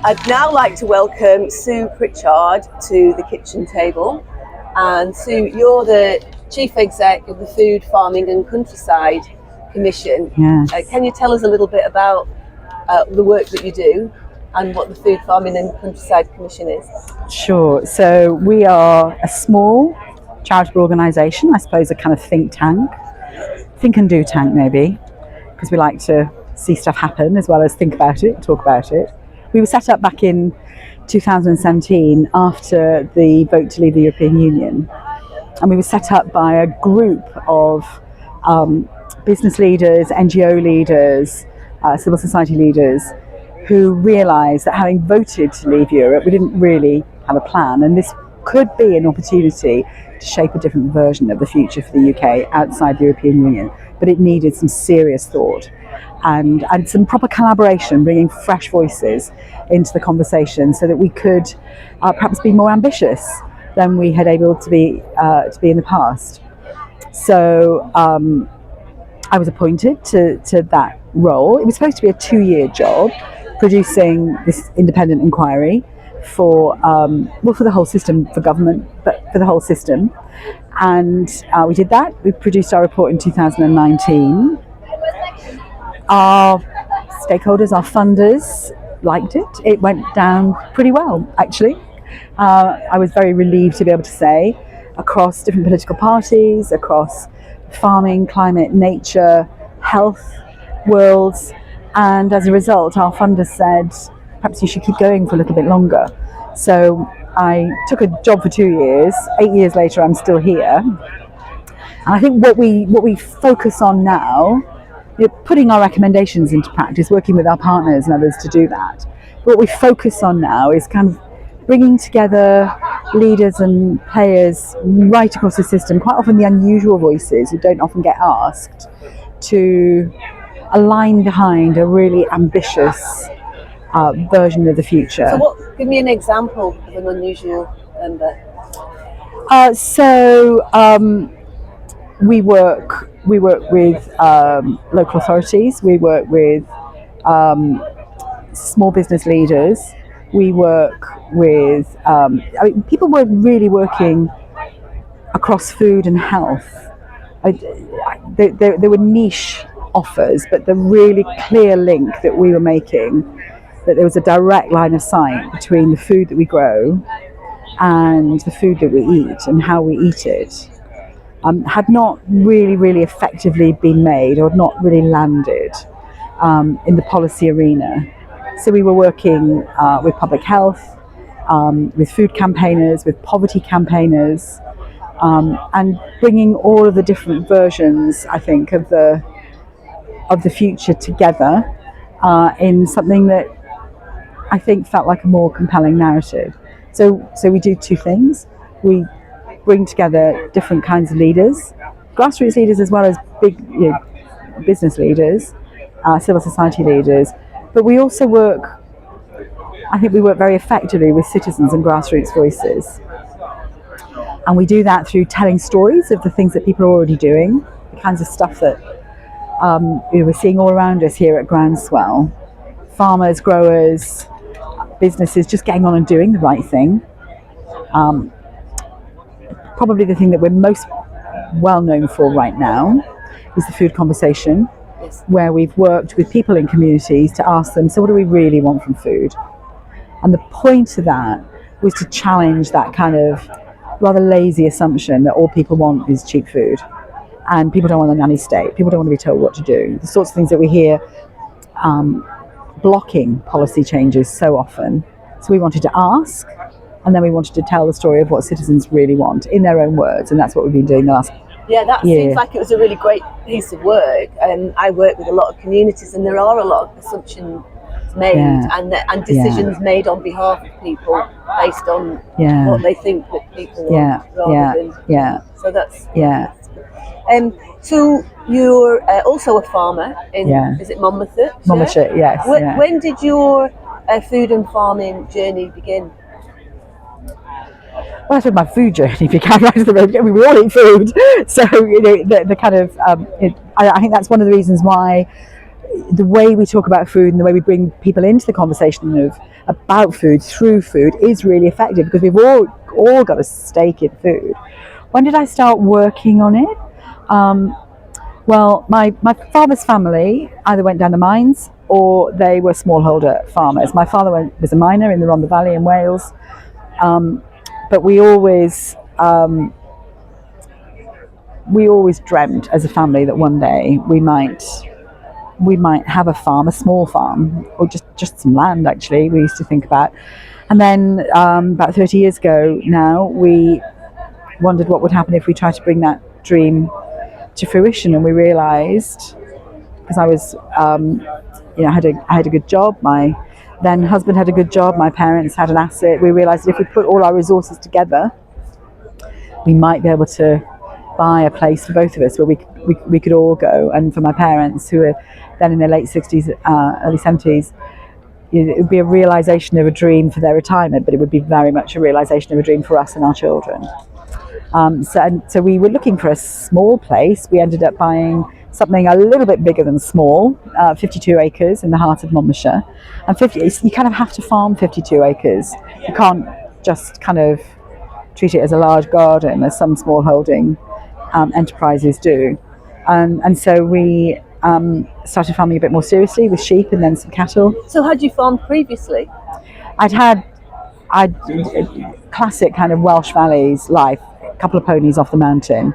I'd now like to welcome Sue Pritchard to the kitchen table. And Sue, you're the Chief Exec of the Food, Farming and Countryside Commission. Yes. Can you tell us a little bit about the work that you do and what the Food, Farming and Countryside Commission is? Sure. So we are a small charitable organisation, I suppose a kind of think tank. Think and do tank maybe, because we like to see stuff happen as well as think about it, talk about it. We were set up back in 2017 after the vote to leave the European Union, and we were set up by a group of business leaders, NGO leaders, civil society leaders who realised that having voted to leave Europe, we didn't really have a plan, and this could be an opportunity to shape a different version of the future for the UK outside the European Union, but it needed some serious thought and some proper collaboration, bringing fresh voices into the conversation so that we could perhaps be more ambitious than we had able to be in the past. So I was appointed to that role. It was supposed to be a 2-year job, producing this independent inquiry for the whole system, for government, but for the whole system. And we did that. We produced our report in 2019. Our stakeholders, our funders liked it. It went down pretty well, actually. I was very relieved to be able to say, across different political parties, across farming, climate, nature, health, worlds, and as a result, our funders said, perhaps you should keep going for a little bit longer. So I took a job for 2 years. 8 years later, I'm still here. And I think what we focus on now, putting our recommendations into practice, working with our partners and others to do that. What we focus on now is kind of bringing together leaders and players right across the system, quite often the unusual voices who don't often get asked, to align behind a really ambitious version of the future. So give me an example of an unusual member. We work with local authorities. We work with small business leaders. We work with people were really working across food and health. There were niche offers, but the really clear link that we were making, that there was a direct line of sight between the food that we grow and the food that we eat and how we eat it, had not really effectively been made, or not really landed in the policy arena. So we were working with public health, with food campaigners, with poverty campaigners, and bringing all of the different versions, I think, of the future together in something that I think felt like a more compelling narrative. So we do two things. We bring together different kinds of leaders, grassroots leaders as well as big business leaders, civil society leaders, but we also work very effectively with citizens and grassroots voices. And we do that through telling stories of the things that people are already doing, the kinds of stuff that we're seeing all around us here at Groundswell. Farmers, growers, businesses just getting on and doing the right thing. Probably the thing that we're most well known for right now is the food conversation, where we've worked with people in communities to ask them, so what do we really want from food? And the point of that was to challenge that kind of rather lazy assumption that all people want is cheap food. And people don't want a nanny state. People don't want to be told what to do. The sorts of things that we hear blocking policy changes so often. So we wanted to ask, and then we wanted to tell the story of what citizens really want in their own words, and that's what we've been doing the last year. Seems like it was a really great piece of work. I work with a lot of communities, and there are a lot of assumptions made and decisions made on behalf of people based on what they think that people want, rather than. So that's so you're also a farmer in is it Monmouthshire? Monmouthshire, yes. When did your food and farming journey begin? Well, I think my food journey began right at the moment. We all eat food, so the kind of I think that's one of the reasons why the way we talk about food and the way we bring people into the conversation about food through food is really effective, because we've all got a stake in food. When did I start working on it? Well, my father's family either went down the mines or they were smallholder farmers. My father was a miner in the Rhondda Valley in Wales, but we always dreamt as a family that one day we might have a farm, a small farm, or just some land. Actually, we used to think about. And then about 30 years ago now, we wondered what would happen if we tried to bring that dream to fruition. And we realised, because I was, I had a good job. My then husband had a good job. My parents had an asset. We realised that if we put all our resources together, we might be able to buy a place for both of us where we could all go. And for my parents, who were then in their late 60s, early 70s, it would be a realisation of a dream for their retirement, but it would be very much a realisation of a dream for us and our children. So we were looking for a small place. We ended up buying something a little bit bigger than small, 52 acres in the heart of Monmouthshire. And you kind of have to farm 52 acres. You can't just kind of treat it as a large garden, as some small holding enterprises do. And so we started farming a bit more seriously with sheep and then some cattle. So had you farmed previously? I'd classic kind of Welsh Valleys life, a couple of ponies off the mountain.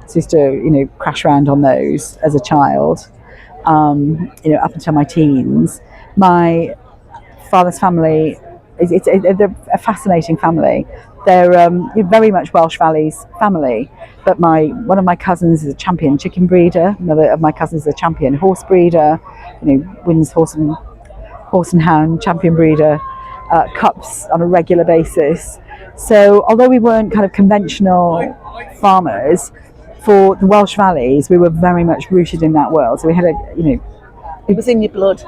So I used to, crash around on those as a child, up until my teens. My father's family, they're a fascinating family. They're very much Welsh Valleys family, but one of my cousins is a champion chicken breeder. Another of my cousins is a champion horse breeder. Wins horse and hound champion breeder cups on a regular basis. So although we weren't kind of conventional farmers, for the Welsh Valleys, we were very much rooted in that world. So we had it was in your blood.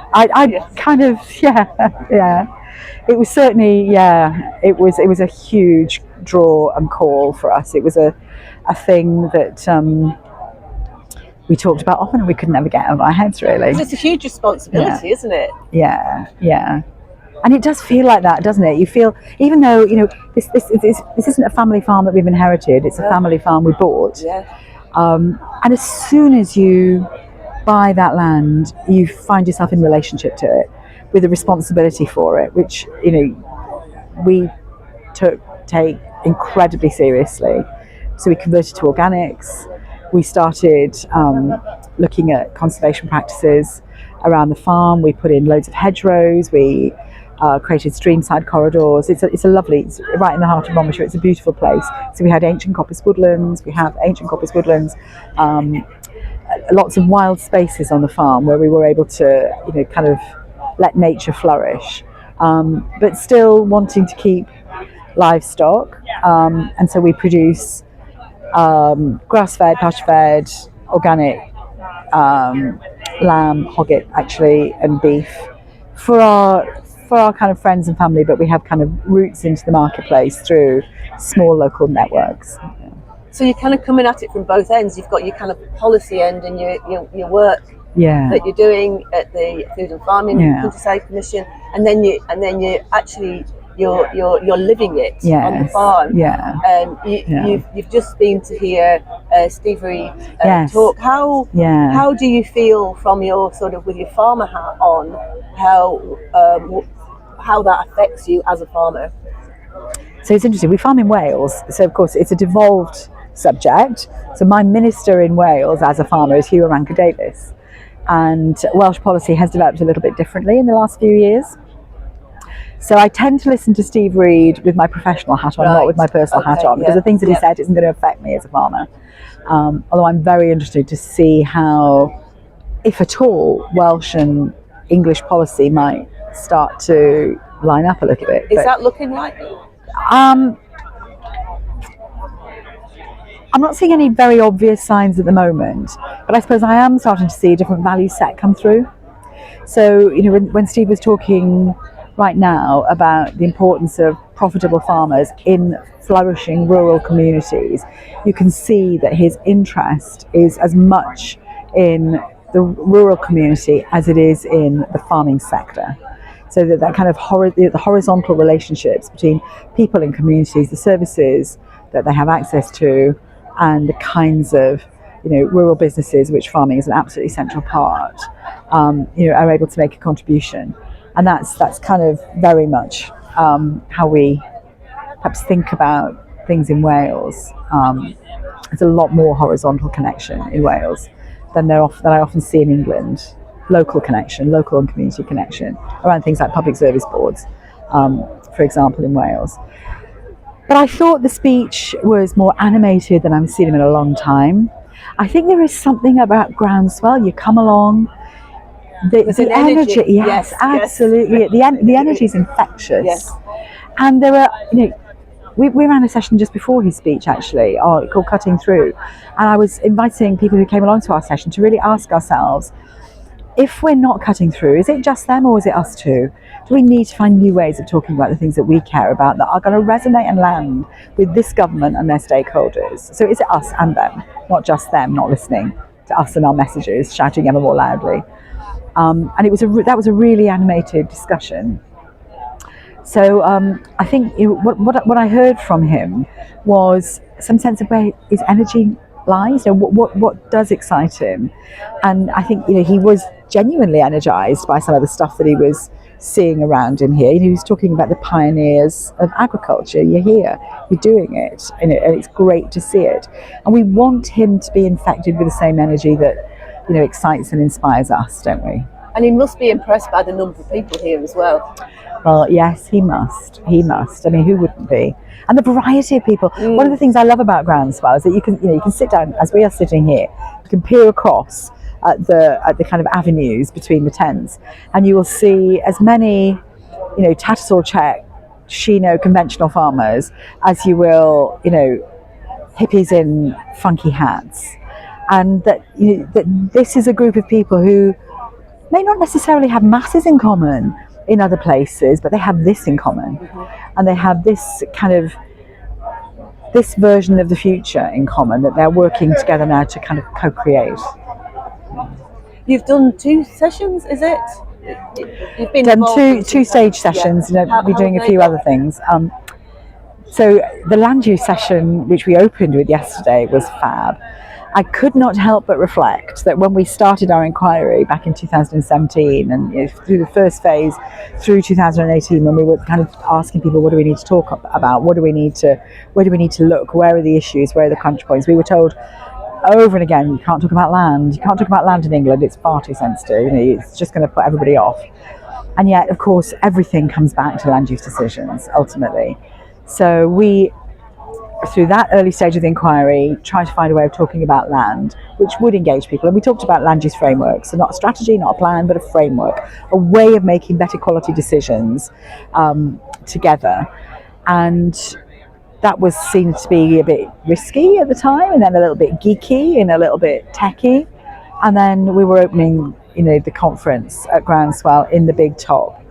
Kind of, yeah. It was certainly, it was a huge draw and call for us. It was a thing that we talked about often and we could never get out of our heads, really. It's a huge responsibility, isn't it? Yeah. And it does feel like that, doesn't it? You feel, even though, this isn't a family farm that we've inherited, it's a family farm we bought. Yeah. And as soon as you buy that land, you find yourself in relationship to it, with a responsibility for it, which we take incredibly seriously. So we converted to organics. We started looking at conservation practices around the farm. We put in loads of hedgerows. We created streamside corridors. It's right in the heart of Monmouthshire. It's a beautiful place. So we had ancient coppice woodlands. We have ancient coppice woodlands. Lots of wild spaces on the farm where we were able to, kind of let nature flourish, but still wanting to keep livestock. And so we produce grass-fed, pasture-fed, organic lamb, hogget actually, and beef for our kind of friends and family, but we have kind of roots into the marketplace through small local networks. So you're kind of coming at it from both ends. You've got your kind of policy end and your work that you're doing at the Food and Farming Countryside Commission, and then you actually you're living it on the farm. You've just been to hear Steve Reed talk. How do you feel from your sort of with your farmer hat on how that affects you as a farmer? So it's interesting. We farm in Wales, so of course it's a devolved subject. So my minister in Wales as a farmer is Hugh Ranker-Davies, and Welsh policy has developed a little bit differently in the last few years. So I tend to listen to Steve Reed with my professional hat on, not with my personal hat on, because the things that he said isn't going to affect me as a farmer. Although I'm very interested to see how, if at all, Welsh and English policy might start to line up a little bit. Is that looking like? I'm not seeing any very obvious signs at the moment, but I suppose I am starting to see a different value set come through. So, when Steve was talking right now about the importance of profitable farmers in flourishing rural communities, you can see that his interest is as much in the rural community as it is in the farming sector. So that kind of the horizontal relationships between people in communities, the services that they have access to, and the kinds of rural businesses which farming is an absolutely central part, are able to make a contribution. And that's kind of very much how we perhaps think about things in Wales. There's a lot more horizontal connection in Wales than I often see in England. Local connection, local and community connection around things like public service boards, for example, in Wales. But I thought the speech was more animated than I've seen him in a long time. I think there is something about Groundswell. You come along, the energy, yes, absolutely. Yes. The energy is infectious. Yes. And there are, we ran a session just before his speech, actually, called Cutting Through. And I was inviting people who came along to our session to really ask ourselves, if we're not cutting through, is it just them or is it us too? Do we need to find new ways of talking about the things that we care about that are going to resonate and land with this government and their stakeholders? So is it us and them, not just them not listening to us and our messages, shouting ever more loudly? And that was a really animated discussion. So I think what I heard from him was some sense of where his energy lies, what does excite him. And I think he was genuinely energized by some of the stuff that he was seeing around him here. He was talking about the pioneers of agriculture. You're here, you're doing it, and it's great to see it. And we want him to be infected with the same energy that excites and inspires us, don't we? And he must be impressed by the number of people here as well. Well, yes, he must. I mean, who wouldn't be? And the variety of people. One of the things I love about Groundswell is that you can sit down, as we are sitting here, you can peer across at the kind of avenues between the tents, and you will see as many, Tattersall Czech, Shino conventional farmers as you will, hippies in funky hats, and that this is a group of people who may not necessarily have masses in common in other places, but they have this in common. And they have this version of the future in common that they're working together now to kind of co-create. You've done 2 sessions, is it? You've been done two stage sessions. We'll be doing a few other things. So the land use session, which we opened with yesterday, was fab. I could not help but reflect that when we started our inquiry back in 2017 and through the first phase through 2018, when we were kind of asking people, what do we need to talk about? Where do we need to look? Where are the issues? Where are the crunch points? We were told over and again, you can't talk about land. You can't talk about land in England. It's far too sensitive. It's just going to put everybody off. And yet, of course, everything comes back to land use decisions ultimately. So we, through that early stage of the inquiry, try to find a way of talking about land which would engage people. And we talked about land use frameworks, so not a strategy, not a plan, but a framework, a way of making better quality decisions together. And that was seen to be a bit risky at the time, and then a little bit geeky and a little bit techy. And then we were opening, the conference at Groundswell in the big top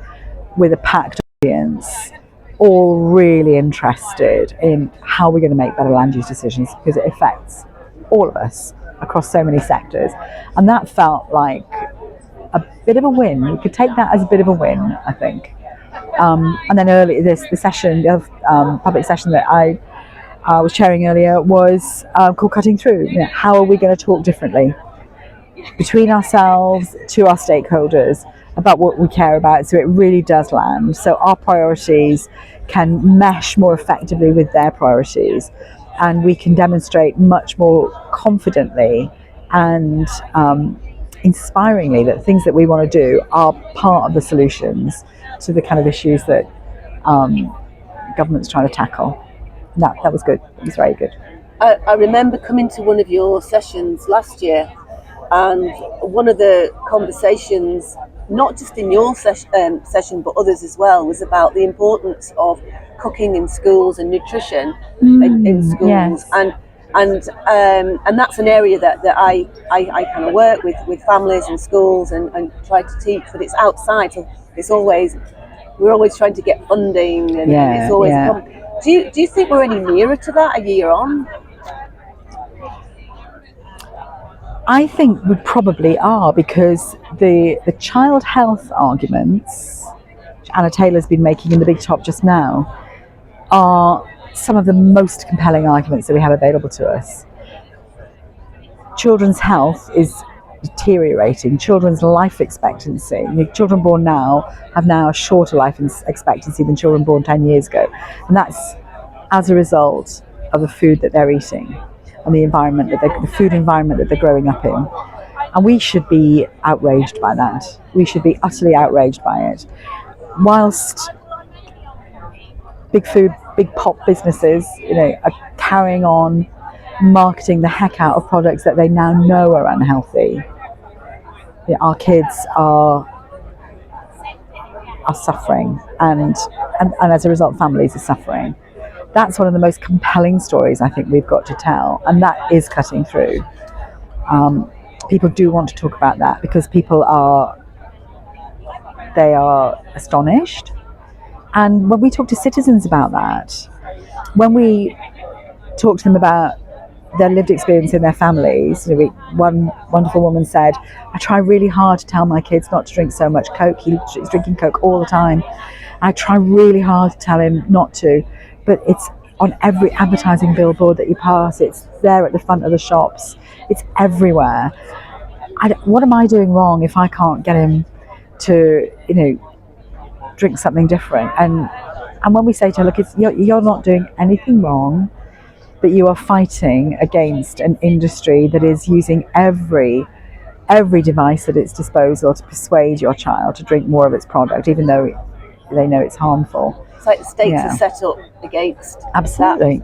with a packed audience, all really interested in how we're going to make better land use decisions, because it affects all of us across so many sectors. And that felt like a bit of a win. You could take that as a bit of a win, I think. And then the public session that I was chairing earlier was called Cutting Through. How are we going to talk differently between ourselves to our stakeholders about what we care about, so it really does land, so our priorities can mesh more effectively with their priorities, and we can demonstrate much more confidently and inspiringly that things that we want to do are part of the solutions to the kind of issues that government's trying to tackle. That was good. It was very good. I remember coming to one of your sessions last year, and one of the conversations, not just in your session but others as well, was about the importance of cooking in schools and nutrition in schools. Yes. And that's an area that I kind of work with families and schools and try to teach, but it's outside, so we're always trying to get funding, and it's always do you think we're any nearer to that a year on? I think we probably are, because the child health arguments, which Anna Taylor's been making in the Big Top just now, are some of the most compelling arguments that we have available to us. Children's health is deteriorating. Children's life expectancy. Children born now have now a shorter life expectancy than children born 10 years ago. And that's as a result of the food that they're eating and the environment the food environment that they're growing up in. And we should be outraged by that. We should be utterly outraged by it. Whilst big pop businesses, are carrying on marketing the heck out of products that they now know are unhealthy, our kids are suffering, and as a result, families are suffering. That's one of the most compelling stories I think we've got to tell, and that is cutting through. People do want to talk about that because people are astonished. And when we talk to citizens about that, when we talk to them about their lived experience in their families, one wonderful woman said, I try really hard to tell my kids not to drink so much Coke. He's drinking Coke all the time. I try really hard to tell him not to, but it's on every advertising billboard that you pass. It's there at the front of the shops. It's everywhere. What am I doing wrong if I can't get him to, drink something different? And when we say to her, look, you're not doing anything wrong, but you are fighting against an industry that is using every device at its disposal to persuade your child to drink more of its product, even though they know it's harmful. It's like the states are set up against absolutely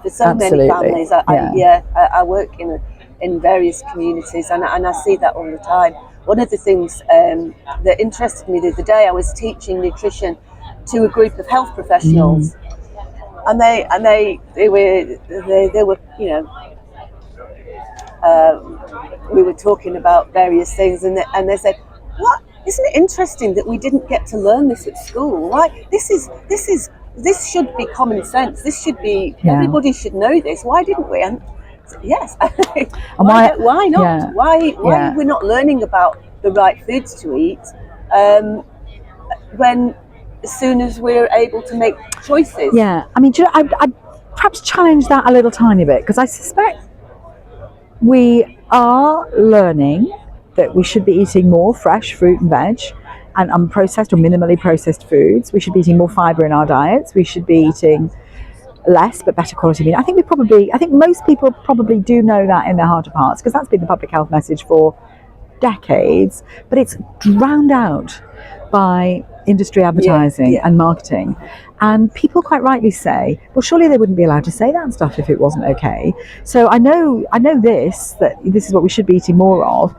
for so many families. I work in various communities, and I see that all the time. One of the things that interested me the other day, I was teaching nutrition to a group of health professionals, and they were we were talking about various things, and they said, "What? Isn't it interesting that we didn't get to learn this at school? Why? This should be common sense. This should be everybody should know this. Why didn't we?" And yes, why not? Yeah. Why are we not learning about the right foods to eat when as soon as we're able to make choices? Yeah, I mean, I'd perhaps challenge that a little tiny bit, because I suspect we are learning that we should be eating more fresh fruit and veg and unprocessed or minimally processed foods. We should be eating more fibre in our diets. We should be eating less but better quality meat. I think most people probably do know that in their heart of hearts, because that's been the public health message for decades, but it's drowned out by industry advertising and marketing. And people quite rightly say, well, surely they wouldn't be allowed to say that stuff if it wasn't okay. So I know that this is what we should be eating more of,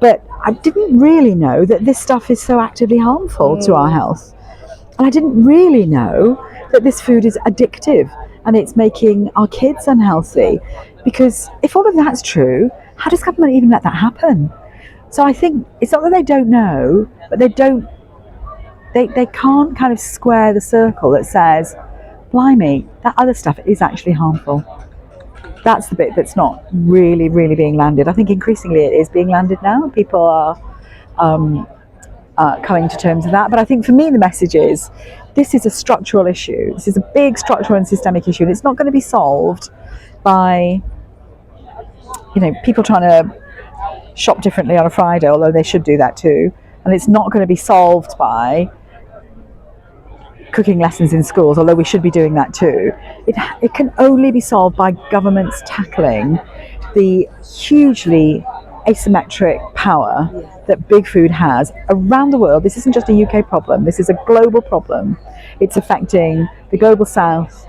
but I didn't really know that this stuff is so actively harmful to our health. And I didn't really know that this food is addictive and it's making our kids unhealthy. Because if all of that's true, how does government even let that happen? So I think it's not that they don't know, but they can't kind of square the circle that says, blimey, that other stuff is actually harmful. That's the bit that's not really, really being landed. I think increasingly it is being landed now. People are coming to terms with that. But I think for me the message is, this is a structural issue. This is a big structural and systemic issue, and it's not going to be solved by people trying to shop differently on a Friday, although they should do that too. And it's not going to be solved by cooking lessons in schools, although we should be doing that too. It can only be solved by governments tackling the hugely asymmetric power that big food has around the world. This isn't just a UK problem, this is a global problem. It's affecting the global south,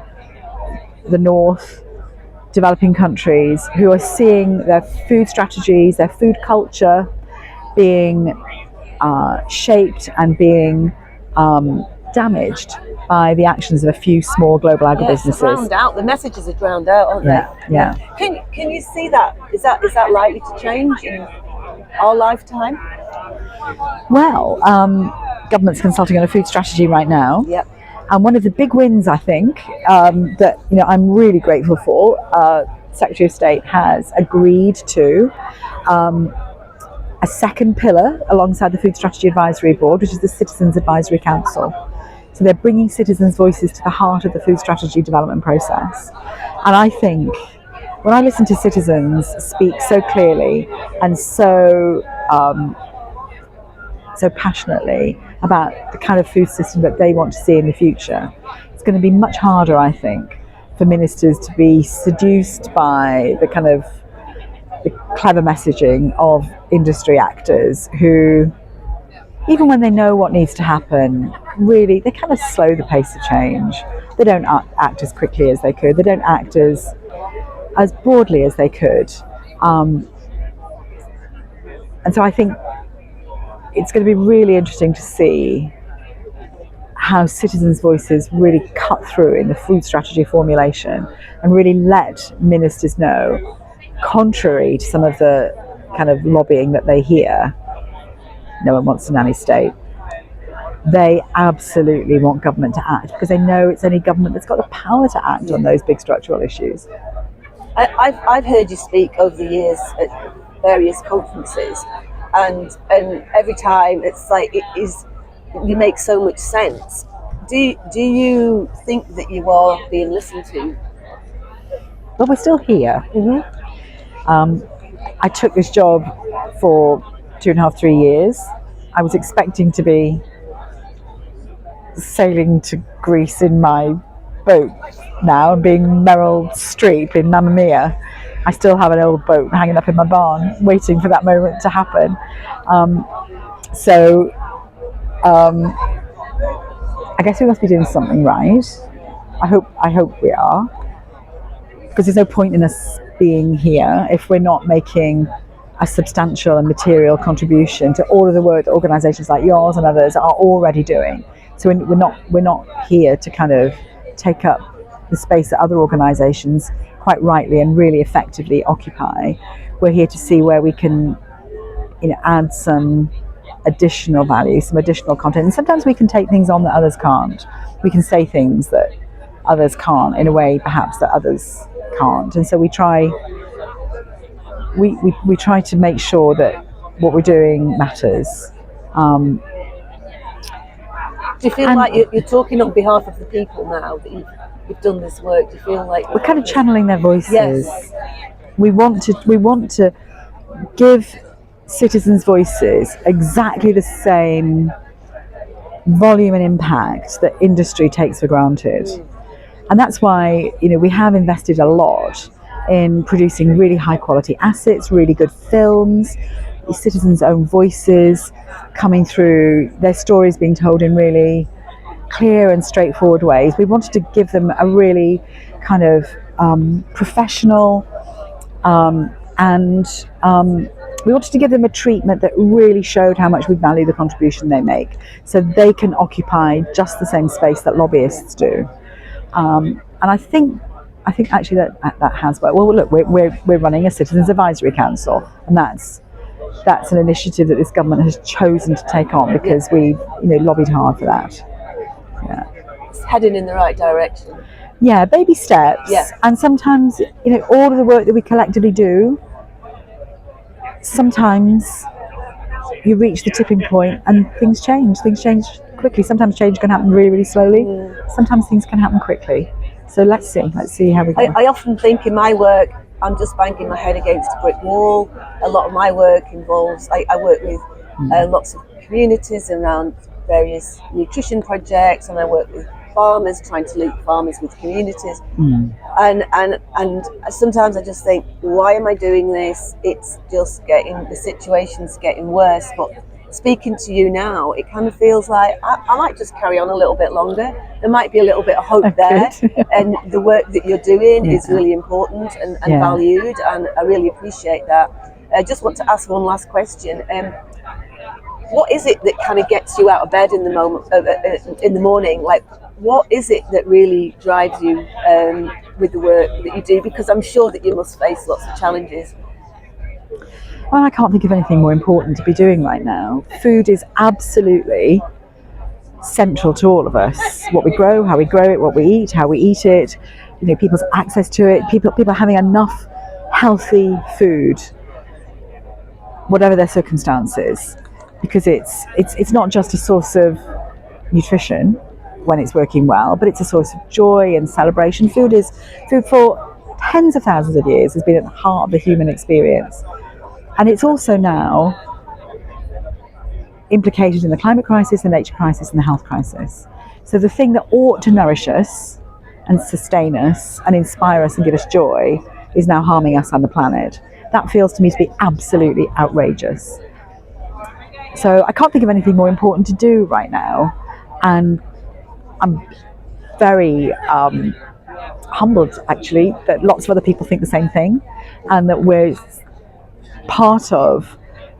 the north, developing countries, who are seeing their food strategies, their food culture being shaped and being damaged by the actions of a few small global agribusinesses. Drowned out. The messages are drowned out, aren't they? Yeah. Can you see that? Is that likely to change in our lifetime? Well, government's consulting on a food strategy right now. Yep. And one of the big wins, I think, that I'm really grateful for Secretary of State has agreed to a second pillar alongside the Food Strategy Advisory Board, which is the Citizens Advisory Council. So they're bringing citizens' voices to the heart of the food strategy development process. And I think when I listen to citizens speak so clearly and so passionately about the kind of food system that they want to see in the future, it's going to be much harder, I think, for ministers to be seduced by the kind of the clever messaging of industry actors who, even when they know what needs to happen, really, they kind of slow the pace of change. They don't act as quickly as they could. They don't act as broadly as they could. And so I think it's going to be really interesting to see how citizens' voices really cut through in the food strategy formulation and really let ministers know, contrary to some of the kind of lobbying that they hear, no one wants a nanny state. They absolutely want government to act because they know it's only government that's got the power to act on those big structural issues. I've heard you speak over the years at various conferences, and every time it's like you make so much sense. Do you think that you are being listened to? Well, we're still here. I took this job for 2.5-3 years. I was expecting to be sailing to Greece in my boat now and being Meryl Streep in Mamma Mia. I still have an old boat hanging up in my barn waiting for that moment to happen. I guess we must be doing something right. I hope we are, because there's no point in us being here if we're not making a substantial and material contribution to all of the work that organisations like yours and others are already doing. So we're not here to kind of take up the space that other organisations quite rightly and really effectively occupy. We're here to see where we can, add some additional value, some additional content. And sometimes we can take things on that others can't. We can say things that others can't in a way perhaps that others can't. And so we try to make sure that what we're doing matters. Do you feel like you're talking on behalf of the people now that you've done this work? Do you feel like we're kind of channeling their voices? Yes. We want to give citizens' voices exactly the same volume and impact that industry takes for granted. And that's why, we have invested a lot in producing really high quality assets, really good films, citizens' own voices coming through, their stories being told in really clear and straightforward ways. We wanted to give them a really kind of professional and we wanted to give them a treatment that really showed how much we value the contribution they make, so they can occupy just the same space that lobbyists do. And I think actually that has worked. Well, look, we're running a Citizens Advisory Council, and that's an initiative that this government has chosen to take on because we've lobbied hard for that. Yeah, it's heading in the right direction. Yeah, baby steps. Yeah. And sometimes all of the work that we collectively do, sometimes you reach the tipping point and things change quickly. Sometimes change can happen really, really slowly. Sometimes things can happen quickly. So let's see how we go. I often think in my work I'm just banging my head against a brick wall. A lot of my work involves, I work with lots of communities around various nutrition projects, and I work with farmers, trying to link farmers with communities. And sometimes I just think, why am I doing this? It's just the situation's getting worse. But speaking to you now, it kind of feels like I might just carry on a little bit longer. There might be a little bit of hope there. And the work that you're doing is really important and valued, and I really appreciate that. I just want to ask one last question. What is it that kind of gets you out of bed in the morning? Like, what is it that really drives you with the work that you do? Because I'm sure that you must face lots of challenges. Well, I can't think of anything more important to be doing right now. Food is absolutely central to all of us. What we grow, how we grow it, what we eat, how we eat it. people's access to it, people having enough healthy food, whatever their circumstances, because it's not just a source of nutrition when it's working well, but it's a source of joy and celebration. Food for tens of thousands of years has been at the heart of the human experience, and it's also now implicated in the climate crisis, the nature crisis, and the health crisis. So the thing that ought to nourish us and sustain us and inspire us and give us joy is now harming us and the planet. That feels to me to be absolutely outrageous. So I can't think of anything more important to do right now, and I'm very humbled actually that lots of other people think the same thing, and that we're part of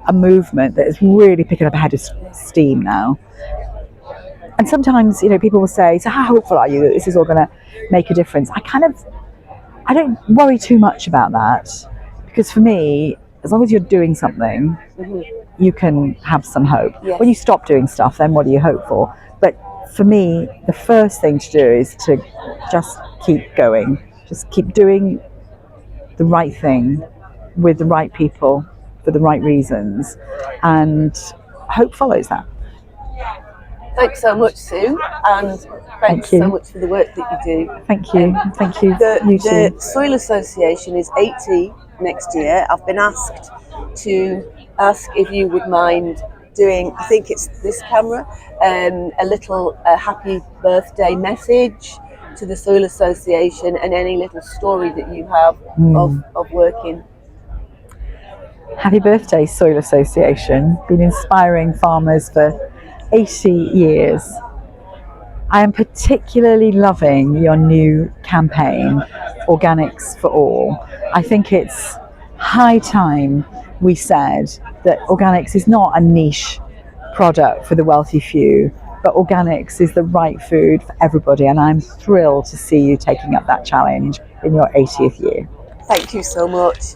a movement that is really picking up a head of steam now. And sometimes, people will say, so how hopeful are you that this is all going to make a difference? I don't worry too much about that, because for me, as long as you're doing something, you can have some hope. Yes. When you stop doing stuff, then what do you hope for? But for me, the first thing to do is to just keep going, just keep doing the right thing with the right people for the right reasons, and hope follows that. Thanks so much, Sue, and thanks so much for the work that you do. Thank you. Thank you. The Soil Association is 80 next year. I've been asked to ask if you would mind doing, I think it's this camera, a little happy birthday message to the Soil Association, and any little story that you have of working. Happy birthday, Soil Association. Been inspiring farmers for 80 years. I am particularly loving your new campaign, Organics for All. I think it's high time we said that organics is not a niche product for the wealthy few, but organics is the right food for everybody, and I'm thrilled to see you taking up that challenge in your 80th year. Thank you so much.